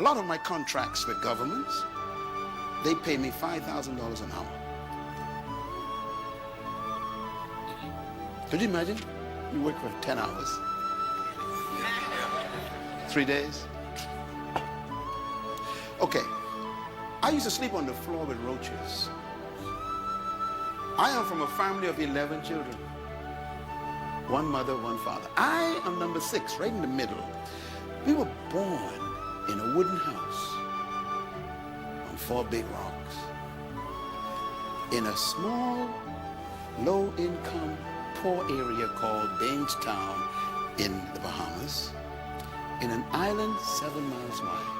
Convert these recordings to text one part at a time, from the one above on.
lot of my contracts with governments, they pay me $5,000 an hour. Could you imagine? You work for 10 hours, 3 days. Okay, I used to sleep on the floor with roaches. I am from a family of 11 children. One mother, one father. I am number 6, right in the middle. We were born in a wooden house on 4 big rocks in a small, low-income, poor area called Bainstown in the Bahamas, in an island 7 miles wide.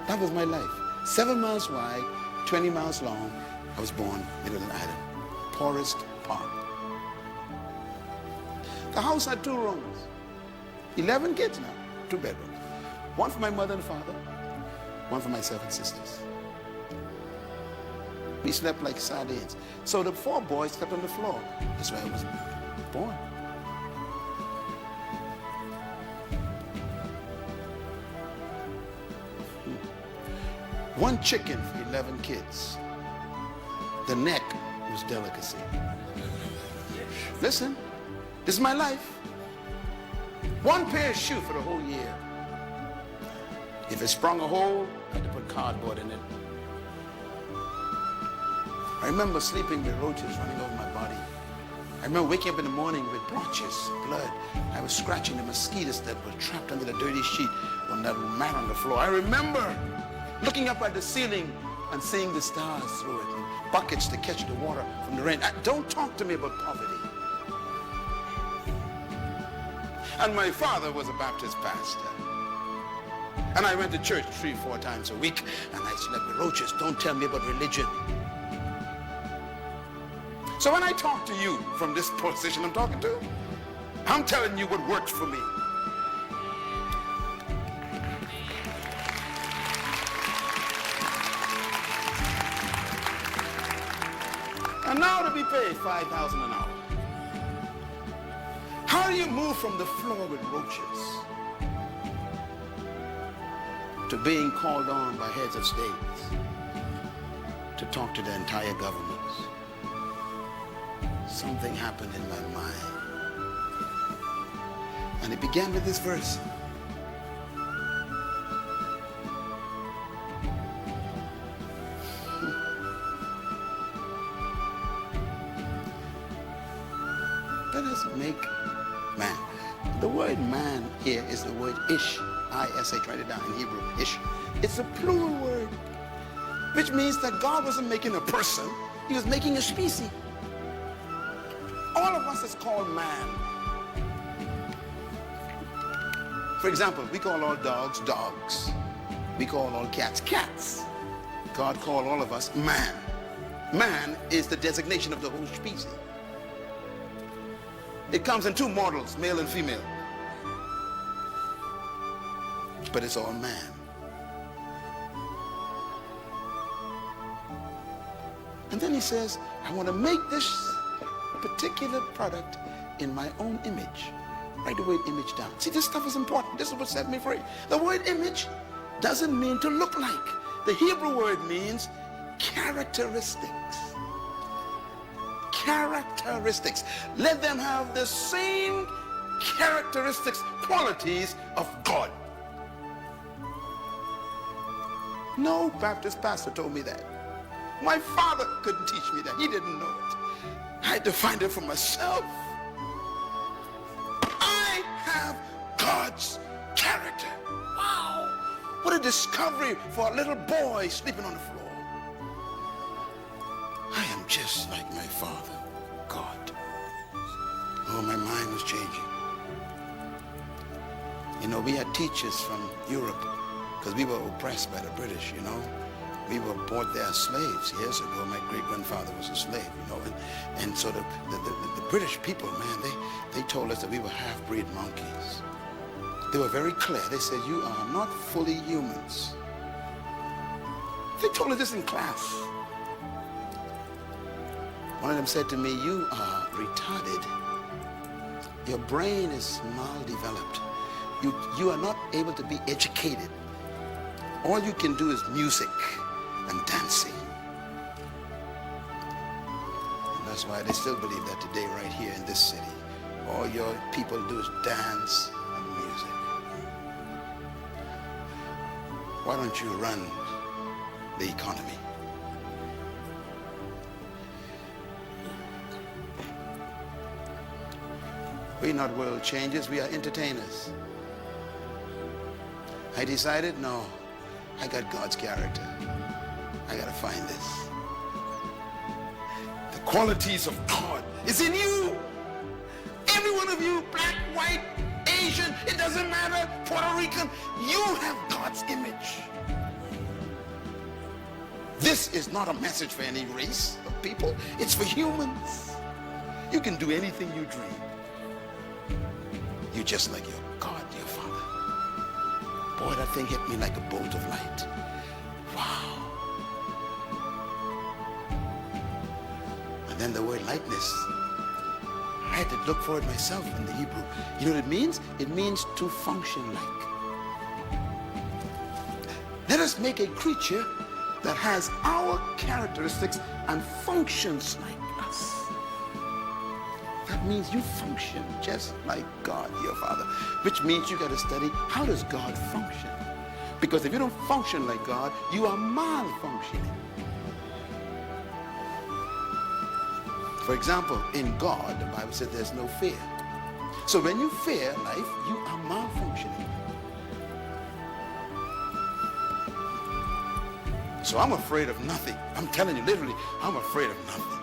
That was my life. 7 miles wide, 20 miles long. I was born middle of the island. Poorest part. The house had 2 rooms. 11 kids now, 2 bedrooms. One for my mother and father, one for my 7 sisters. We slept like sardines. So the 4 boys slept on the floor. That's where I was born. One chicken for 11 kids. The neck was delicacy. Listen, this is my life. 1 pair of shoes for the whole year. If it sprung a hole, I had to put cardboard in it. I remember sleeping with roaches running over my body. I remember waking up in the morning with blotches, blood. I was scratching the mosquitoes that were trapped under the dirty sheet on that mat on the floor. I remember looking up at the ceiling and seeing the stars through it, and buckets to catch the water from the rain. Don't talk to me about poverty. And my father was a Baptist pastor. And I went to church 3-4 times a week, and I slept with roaches. Don't tell me about religion. So when I talk to you from this position I'm talking to, I'm telling you what worked for me. And now to be paid $5,000 an hour. How do you move from the floor with roaches to being called on by heads of states to talk to the entire government? Something happened in my mind. And it began with this verse. Let us make man. The word man here is the word ish. I-S-H, write it down in Hebrew, ish. It's a plural word, which means that God wasn't making a person, he was making a species. All of us is called man. For example, we call all dogs, dogs. We call all cats, cats. God called all of us man. Man is the designation of the whole species. It comes in 2 models, male and female. But it's all man. And then he says, I want to make this particular product in my own image. Write the word image down. See, this stuff is important. This is what set me free. The word image doesn't mean to look like. The Hebrew word means characteristics. Characteristics. Let them have the same characteristics, qualities of God. No Baptist pastor told me that. My father couldn't teach me that. He didn't know it. I had to find it for myself. I have God's character. Wow. What a discovery for a little boy sleeping on the floor. I am just like my father, God. Oh, my mind was changing. You know, we had teachers from Europe because we were oppressed by the British, you know. We were bought there as slaves years ago. My great-grandfather was a slave, you know. And so the British people, man, they told us that we were half-breed monkeys. They were very clear. They said, you are not fully humans. They told us this in class. One of them said to me, you are retarded. Your brain is maldeveloped. You are not able to be educated. All you can do is music and dancing. And that's why they still believe that today right here in this city. All your people do is dance and music. Why don't you run the economy? We're not world changers, we are entertainers. I decided, no, I got God's character. I gotta find this. The qualities of God is in you. Every one of you, black, white, Asian, it doesn't matter, Puerto Rican, you have God's image. This is not a message for any race of people. It's for humans. You can do anything you dream. You're just like your God, your Father. Boy, that thing hit me like a bolt of light. Wow. And then the word likeness, I had to look for it myself in the Hebrew. You know what it means? It means to function like. Let us make a creature that has our characteristics and functions like us. That means you function just like God, your Father, which means you got to study, how does God function? Because if you don't function like God, you are malfunctioning. For example, in God, the Bible says there's no fear. So when you fear life, you are malfunctioning. So I'm afraid of nothing. I'm telling you, literally, I'm afraid of nothing.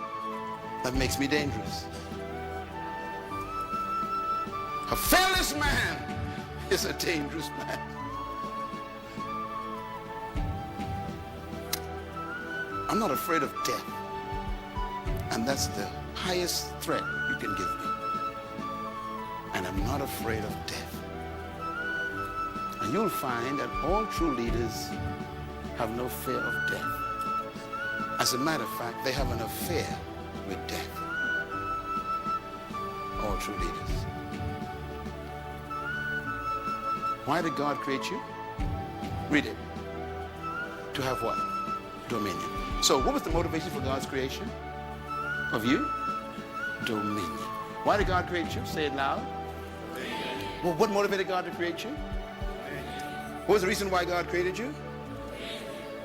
That makes me dangerous. A fearless man is a dangerous man. I'm not afraid of death. And that's the highest threat you can give me. And I'm not afraid of death. And you'll find that all true leaders have no fear of death. As a matter of fact, they have an affair with death. All true leaders. Why did God create you? Read it. To have what? Dominion. So what was the motivation for God's creation of you? Dominion. Why did God create you? Say it loud. Dominion. Well, what motivated God to create you? Dominion. What was the reason why God created you?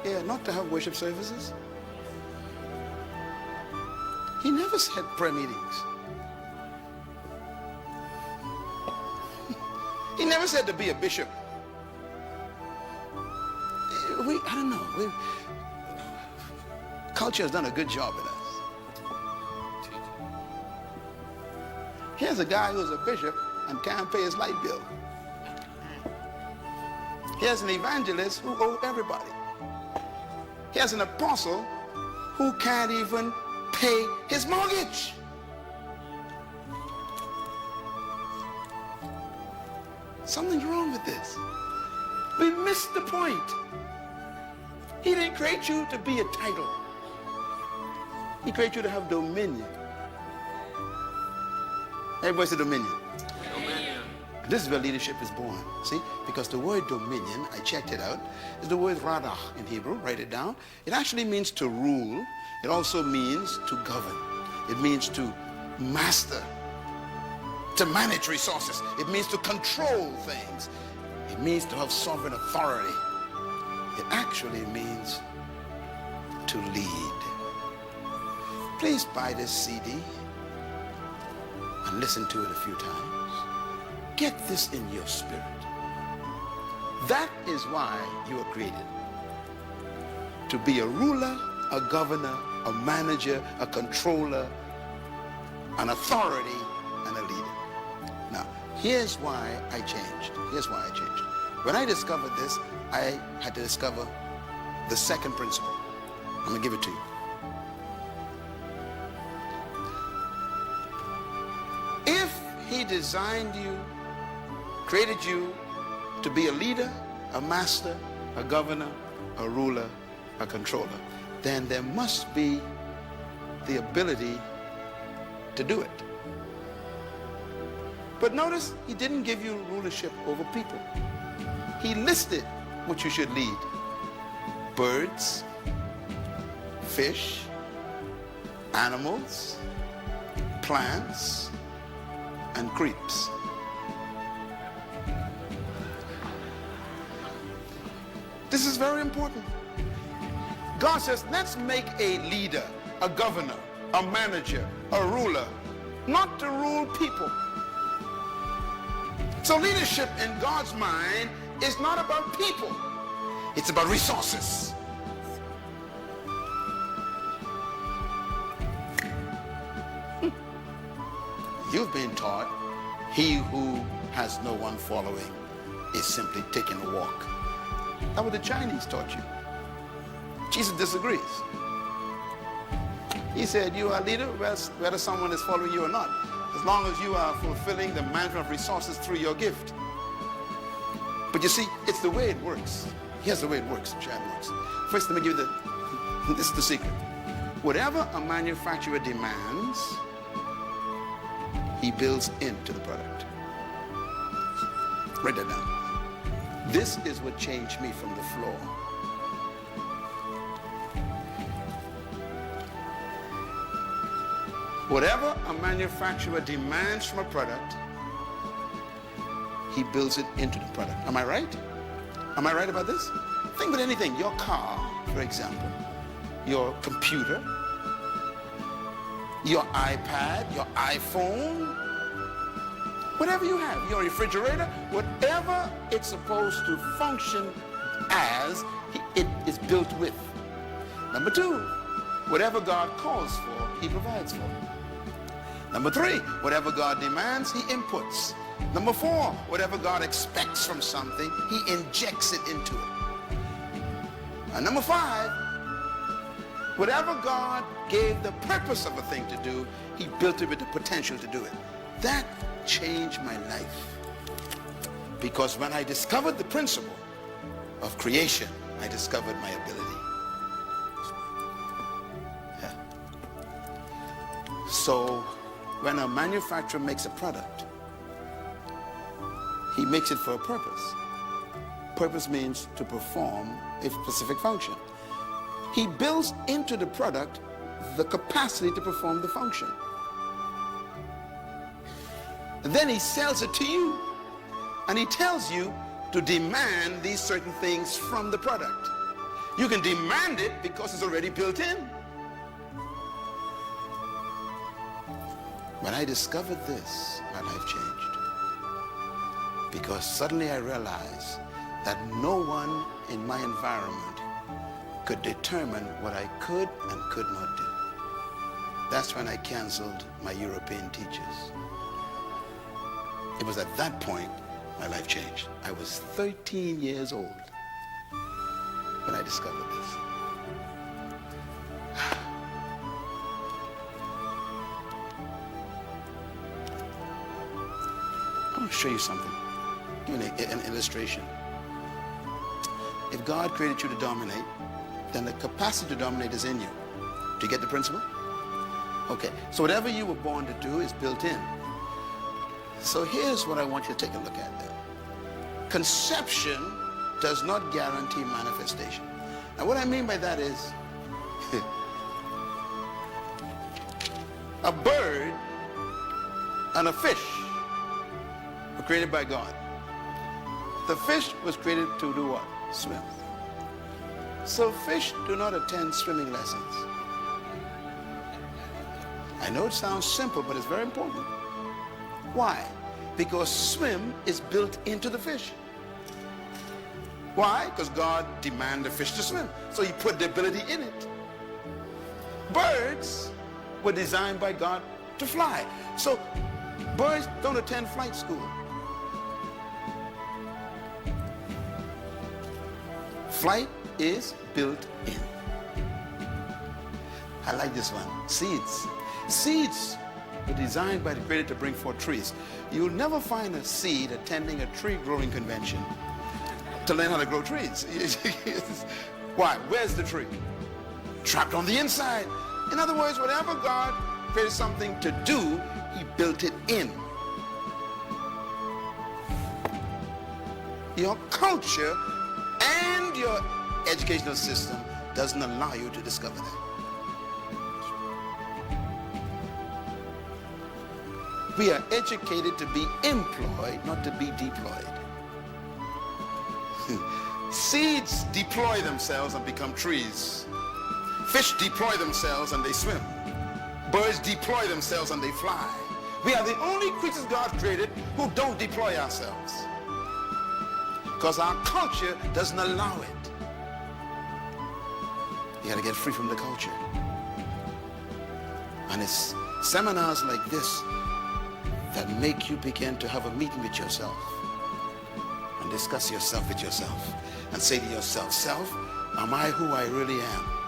Yeah, not to have worship services. He never said prayer meetings. He never said to be a bishop. I don't know. Culture has done a good job with us. Here's a guy who's a bishop and can't pay his light bill. Here's an evangelist who owes everybody. Here's an apostle who can't even pay his mortgage. Something's wrong with this. We missed the point. He didn't create you to be a title. He created you to have dominion. Everybody say dominion. Dominion. This is where leadership is born. See? Because the word dominion, I checked it out, is the word radach in Hebrew. Write it down. It actually means to rule. It also means to govern. It means to master, to manage resources. It means to control things. It means to have sovereign authority. It actually means to lead. Please buy this CD and listen to it a few times. Get this in your spirit. That is why you were created. To be a ruler, a governor, a manager, a controller, an authority, and a leader. Now, here's why I changed. Here's why I changed. When I discovered this, I had to discover the second principle. I'm going to give it to you. If he designed you, created you to be a leader, a master, a governor, a ruler, a controller, then there must be the ability to do it. But notice, he didn't give you rulership over people. He listed what you should lead. Birds, fish, animals, plants, and creeps. This is very important. God says, let's make a leader, a governor, a manager, a ruler, not to rule people. So leadership in God's mind is not about people. It's about resources. You've been taught he who has no one following is simply taking a walk. That's what the Chinese taught you. Jesus disagrees. He said, you are a leader whether someone is following you or not, as long as you are fulfilling the management of resources through your gift. But you see, it's the way it works. Here's the way it works, Chad works. First, let me give you this is the secret. Whatever a manufacturer demands, he builds into the product. Write that down. This is what changed me from the floor. Whatever a manufacturer demands from a product, he builds it into the product. Am I right? Am I right about this? Think about anything. Your car, for example, your computer, your iPad, your iPhone, whatever you have, your refrigerator, whatever it's supposed to function as, it is built with. Number two, whatever God calls for, he provides for. Number three, whatever God demands, he inputs. Number four, whatever God expects from something, he injects it into it. And number five, whatever God gave the purpose of a thing to do, he built it with the potential to do it. That changed my life. Because when I discovered the principle of creation, I discovered my ability. Yeah. So when a manufacturer makes a product, he makes it for a purpose. Purpose means to perform a specific function. He builds into the product the capacity to perform the function. Then he sells it to you, and he tells you to demand these certain things from the product. You can demand it because it's already built in. When I discovered this, my life changed. Because suddenly I realized that no one in my environment could determine what I could and could not do. That's when I canceled my European teachers. It was at that point my life changed. I was 13 years old when I discovered this. I'm going to show you something. Give you an illustration. If God created you to dominate, then the capacity to dominate is in you. Do you get the principle? Okay, so whatever you were born to do is built in. So here's what I want you to take a look at then. Conception does not guarantee manifestation. Now what I mean by that is, a bird and a fish were created by God. The fish was created to do what? Swim. So fish do not attend swimming lessons. I know it sounds simple, but it's very important. Why? Because swim is built into the fish. Why? Because God demanded the fish to swim. So he put the ability in it. Birds were designed by God to fly. So birds don't attend flight school. Flight is built in. I like this one. Seeds. Seeds were designed by the Creator to bring forth trees. You'll never find a seed attending a tree growing convention to learn how to grow trees. Why? Where's the tree? Trapped on the inside. In other words, whatever God created something to do, he built it in. Your culture and your educational system doesn't allow you to discover that. We are educated to be employed, not to be deployed. Seeds deploy themselves and become trees. Fish deploy themselves and they swim. Birds deploy themselves and they fly. We are the only creatures God created who don't deploy ourselves, because our culture doesn't allow it. You got to get free from the culture. And it's seminars like this that make you begin to have a meeting with yourself and discuss yourself with yourself and say to yourself, self, am I who I really am?